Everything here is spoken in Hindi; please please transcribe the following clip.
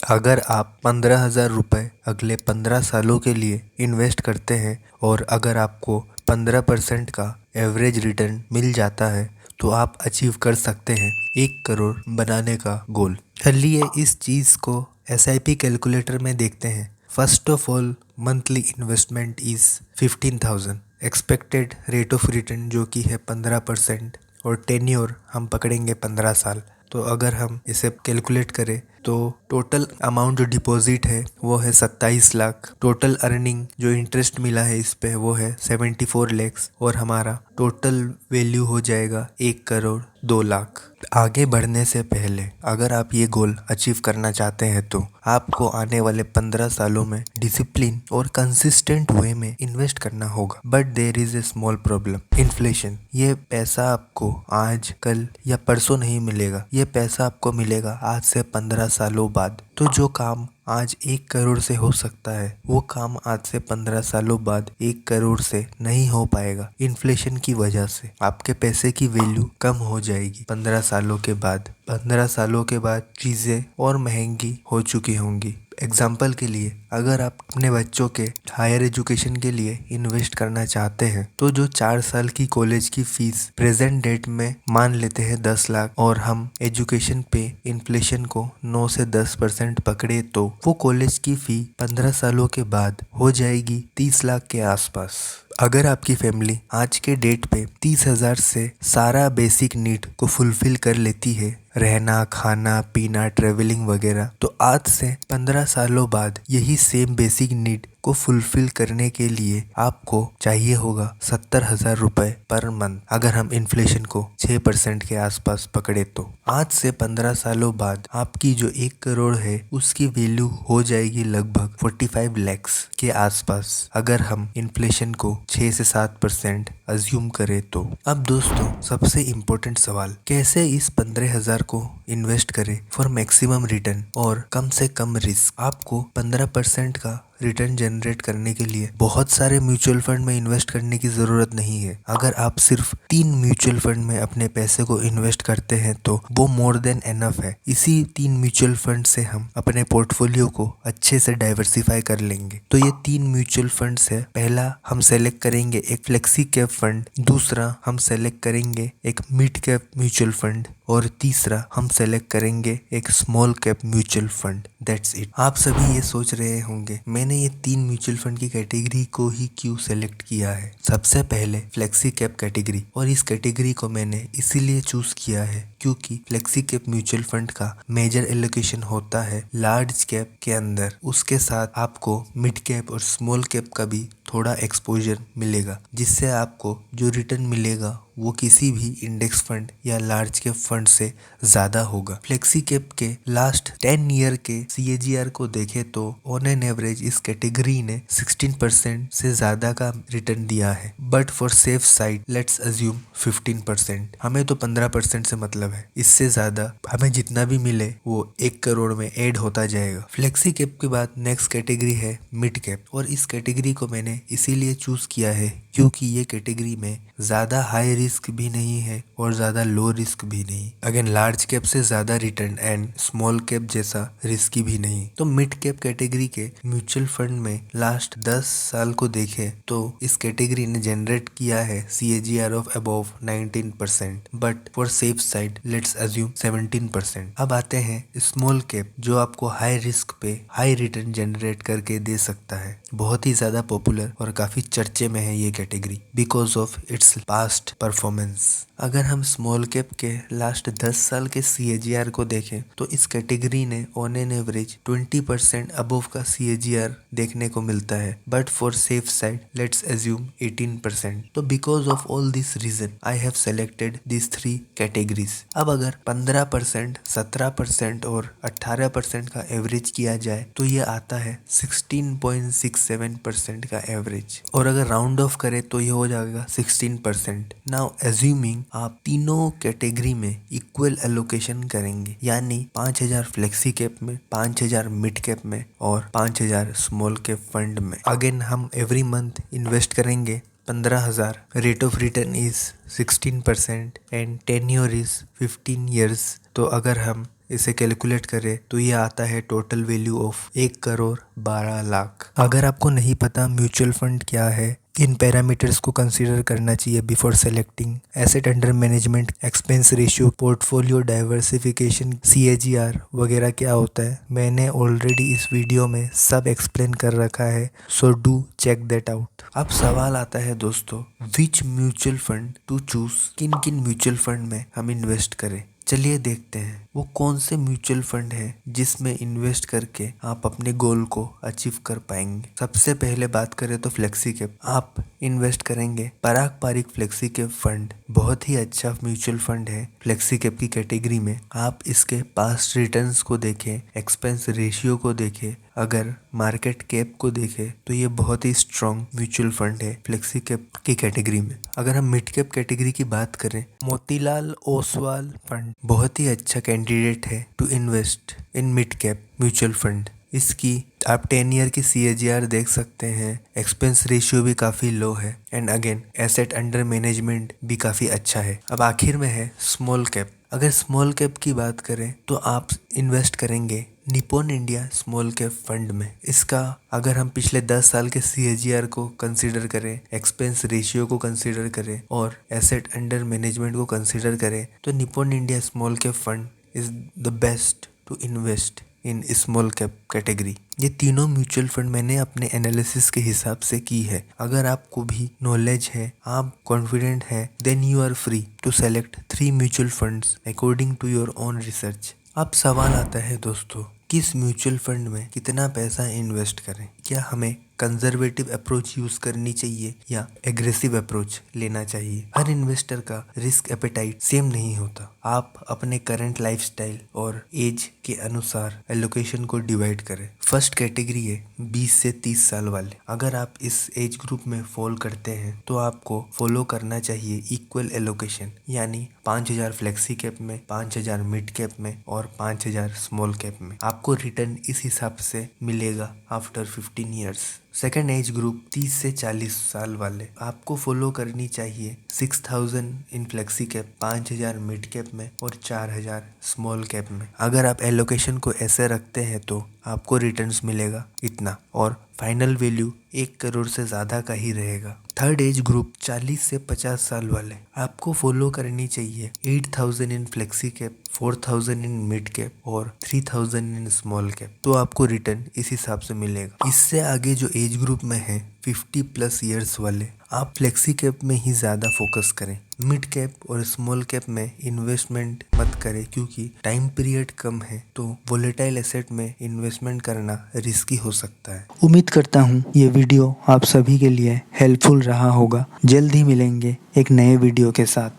अगर आप 15,000 रुपये अगले 15 सालों के लिए इन्वेस्ट करते हैं और अगर आपको 15% का एवरेज रिटर्न मिल जाता है तो आप अचीव कर सकते हैं 1 करोड़ बनाने का गोल। चलिए इस चीज़ को SIP कैलकुलेटर में देखते हैं। First of all monthly investment is 15,000, expected rate of return जो कि है 15% और टेन्योर हम पकड़ेंगे 15 साल। तो अगर हम इसे कैलकुलेट करें तो टोटल अमाउंट जो डिपॉजिट है वो है 27 लाख, टोटल अर्निंग जो इंटरेस्ट मिला है इस पे वो है 74 लैक्स और हमारा टोटल वैल्यू हो जाएगा 1,02,00,000। आगे बढ़ने से पहले अगर आप ये गोल अचीव करना चाहते हैं तो आपको आने वाले 15 सालों में डिसिप्लिन और कंसिस्टेंट वे में इन्वेस्ट करना होगा। But there is a small problem, inflation. ये पैसा आपको आज कल या परसों नहीं मिलेगा, ये पैसा आपको मिलेगा आज से 15 सालों बाद। तो जो काम आज 1 करोड़ से हो सकता है वो काम आज से 15 सालों बाद 1 करोड़ से नहीं हो पाएगा। इन्फ्लेशन की वजह से आपके पैसे की वैल्यू कम हो जाएगी 15 सालों के बाद। 15 सालों के बाद चीज़ें और महंगी हो चुकी होंगी। एग्जाम्पल के लिए अगर आप अपने बच्चों के हायर एजुकेशन के लिए इन्वेस्ट करना चाहते हैं तो जो 4 साल की कॉलेज की फीस प्रेजेंट डेट में मान लेते हैं 10 लाख और हम एजुकेशन पे इन्फ्लेशन को 9 से 10% पकड़े तो वो कॉलेज की फी 15 सालों के बाद हो जाएगी 30 लाख के आसपास। अगर आपकी फैमिली आज के डेट पे 30,000 से सारा बेसिक नीड को फुलफिल कर लेती है, रहना खाना पीना ट्रेवलिंग वगैरह, तो आज से 15 सालों बाद यही सेम बेसिक नीड को फुलफिल करने के लिए आपको चाहिए होगा 70,000 रुपये पर मंथ। अगर हम इन्फ्लेशन को 6% के आसपास पकड़े तो आज से 15 सालों बाद आपकी जो 1 करोड़ है उसकी वैल्यू हो जाएगी लगभग 45 लैक्स के आसपास अगर हम इन्फ्लेशन को 6 से 7% अज्यूम करें तो। अब दोस्तों सबसे इम्पोर्टेंट सवाल, कैसे इस 15,000 को इन्वेस्ट करें फॉर मैक्सिमम रिटर्न और कम से कम रिस्क। आपको 15% का रिटर्न जनरेट करने के लिए बहुत सारे म्यूचुअल फंड में इन्वेस्ट करने की ज़रूरत नहीं है। अगर आप सिर्फ 3 म्यूचुअल फंड में अपने पैसे को इन्वेस्ट करते हैं तो वो मोर देन एनफ है। इसी 3 म्यूचुअल फंड से हम अपने पोर्टफोलियो को अच्छे से डाइवर्सिफाई कर लेंगे। तो ये 3 म्यूचुअल फंड है। पहला हम सेलेक्ट करेंगे एक फ्लेक्सी कैप फंड, दूसरा हम सेलेक्ट करेंगे एक मिड कैप म्यूचुअल फंड और तीसरा हम सेलेक्ट करेंगे एक small cap mutual fund. That's it. आप सभी ये सोच रहे होंगे मैंने ये 3 म्यूचुअल फंड की कैटेगरी को ही क्यों सेलेक्ट किया है। सबसे पहले फ्लेक्सी कैप कैटेगरी, और इस कैटेगरी को मैंने इसीलिए चूज किया है क्योंकि फ्लेक्सी कैप म्यूचुअल फंड का मेजर एलोकेशन होता है लार्ज कैप के अंदर। उसके साथ आपको मिड कैप और स्मॉल कैप का भी थोड़ा एक्सपोजर मिलेगा जिससे आपको जो रिटर्न मिलेगा वो किसी भी इंडेक्स फंड या लार्ज कैप फंड से ज़्यादा होगा। फ्लेक्सी कैप के लास्ट 10 ईयर के CAGR को देखें तो ऑन एन एवरेज इस कैटेगरी ने 16% से ज़्यादा का रिटर्न दिया है। But for safe side let's assume 15%। हमें तो 15% से मतलब है, इससे ज़्यादा हमें जितना भी मिले वो 1 करोड़ में ऐड होता जाएगा। फ्लेक्सी कैप के बाद नेक्स्ट कैटेगरी है मिड कैप, और इस कैटेगरी को मैंने इसीलिए चूज किया है क्योंकि ये कैटेगरी में ज़्यादा हाई रिस्क भी नहीं है और ज़्यादा लो रिस्क भी नहीं। अगेन लार्ज कैप से ज़्यादा रिटर्न एंड स्मॉल कैप जैसा रिस्की भी नहीं। तो मिड कैप कैटेगरी के म्यूचुअल फंड में लास्ट 10 साल को देखें तो इस कैटेगरी ने जनरेट किया है CAGR of above 19%, but for safe side let's assume 17%। अब आते हैं स्मॉल कैप जो आपको हाई रिस्क पे हाई रिटर्न जनरेट करके दे सकता है। बहुत ही ज़्यादा पॉपुलर और काफ़ी चर्चे में है ये category because of its past performance. अगर हम स्मॉल कैप के लास्ट 10 साल के CAGR को देखें तो इस कैटेगरी ने ऑन एन एवरेज 20% अबव का CAGR देखने को मिलता है, but for safe side let's assume 18%। तो because of all this reason I have selected this 3 categories. अब अगर 15%, 17% और 18% का एवरेज किया जाए तो ये आता है 16.67% का एवरेज, और अगर राउंड ऑफ करें तो ये हो जाएगा 16%। नाउ एज्यूमिंग आप तीनों कैटेगरी में इक्वल एलोकेशन करेंगे, यानी 5,000 फ्लेक्सी कैप में, 5,000 मिड कैप में और 5,000 स्मॉल कैप फंड में। अगेन हम एवरी मंथ इन्वेस्ट करेंगे 15,000। Rate of return is 16% and tenure is 15 years. तो अगर हम इसे कैलकुलेट करें तो ये आता है टोटल वैल्यू ऑफ 1,12,00,000। अगर आपको नहीं पता म्यूचुअल फंड क्या है, इन पैरामीटर्स को कंसीडर करना चाहिए before selecting asset under management, expense ratio, portfolio diversification, CAGR वगैरह क्या होता है, मैंने ऑलरेडी इस वीडियो में सब एक्सप्लेन कर रखा है, so do check that out. अब सवाल आता है दोस्तों, which mutual fund to choose, किन किन म्यूचुअल फंड में हम इन्वेस्ट करें। चलिए देखते हैं वो कौन से म्यूचुअल फंड है जिसमें इन्वेस्ट करके आप अपने गोल को अचीव कर पाएंगे। सबसे पहले बात करें तो फ्लेक्सी कैप, आप इन्वेस्ट करेंगे पराग पारिक फ्लेक्सी कैप फंड, बहुत ही अच्छा म्यूचुअल फंड है। फ्लेक्सी कैप की कैटेगरी में आप इसके पास्ट रिटर्न्स को देखें, एक्सपेंस रेशियो को देखें, अगर मार्केट कैप को देखें तो ये बहुत ही स्ट्रॉन्ग म्यूचुअल फंड है फ्लेक्सी कैप की कैटेगरी में। अगर हम मिड कैप कैटेगरी की बात करें, मोतीलाल ओसवाल फंड बहुत ही अच्छा कैंडिडेट है to invest in mid cap mutual fund. इसकी आप 10 ईयर की CAGR देख सकते हैं, एक्सपेंस रेशियो भी काफ़ी लो है and again asset under management भी काफ़ी अच्छा है। अब आखिर में है स्मॉल कैप। अगर स्मॉल कैप की बात करें तो आप इन्वेस्ट करेंगे Nippon India small cap fund में। इसका अगर हम पिछले 10 साल के CAGR को कंसीडर करें, एक्सपेंस रेशियो को कंसीडर करें और एसेट अंडर मैनेजमेंट को कंसीडर करें तो Nippon India small cap fund is the best to invest in small cap category. ये तीनों म्यूचुअल फंड मैंने अपने एनालिसिस के हिसाब से की है। अगर आपको भी नॉलेज है, आप कॉन्फिडेंट है, then you are free to select 3 mutual funds according to your own research. अब सवाल आता है दोस्तों, किस म्यूचुअल फंड में कितना पैसा इन्वेस्ट करें। क्या हमें कंजर्वेटिव अप्रोच यूज करनी चाहिए या एग्रेसिव अप्रोच लेना चाहिए। हर इन्वेस्टर का रिस्क एपेटाइट सेम नहीं होता। आप अपने करंट लाइफस्टाइल और एज के अनुसार एलोकेशन को डिवाइड करें। फर्स्ट कैटेगरी है 20 से 30 साल वाले। अगर आप इस एज ग्रुप में फॉल करते हैं तो आपको फॉलो करना चाहिए इक्वल एलोकेशन, यानी 5,000 फ्लेक्सी कैप में, 5,000 मिड कैप में और 5,000 स्मॉल कैप में। आपको रिटर्न इस हिसाब से मिलेगा after 15 years. Second age group 30 से 40 साल वाले, आपको फॉलो करनी चाहिए 6,000 इन फ्लेक्सी कैप, 5,000 मिड कैप में और 4,000 स्मॉल कैप में। अगर आप एलोकेशन को ऐसे रखते हैं तो आपको रिटर्न्स मिलेगा इतना और फाइनल वैल्यू 1 करोड़ से ज़्यादा का ही रहेगा। थर्ड एज ग्रुप 40 से 50 साल वाले, आपको फॉलो करनी चाहिए 8,000 in flexi cap, 4,000 in mid cap और 3,000 इन स्मॉल कैप, तो आपको रिटर्न इस हिसाब से मिलेगा। इससे आगे जो एज ग्रुप में है 50+ ईयर्स वाले, आप फ्लेक्सी कैप में ही ज़्यादा फोकस करें। मिड कैप और स्मॉल कैप में इन्वेस्टमेंट मत करें क्योंकि टाइम पीरियड कम है, तो वोलेटाइल एसेट में इन्वेस्टमेंट करना रिस्की हो सकता है। उम्मीद करता हूँ ये वीडियो आप सभी के लिए हेल्पफुल रहा होगा। जल्द ही मिलेंगे एक नए वीडियो के साथ।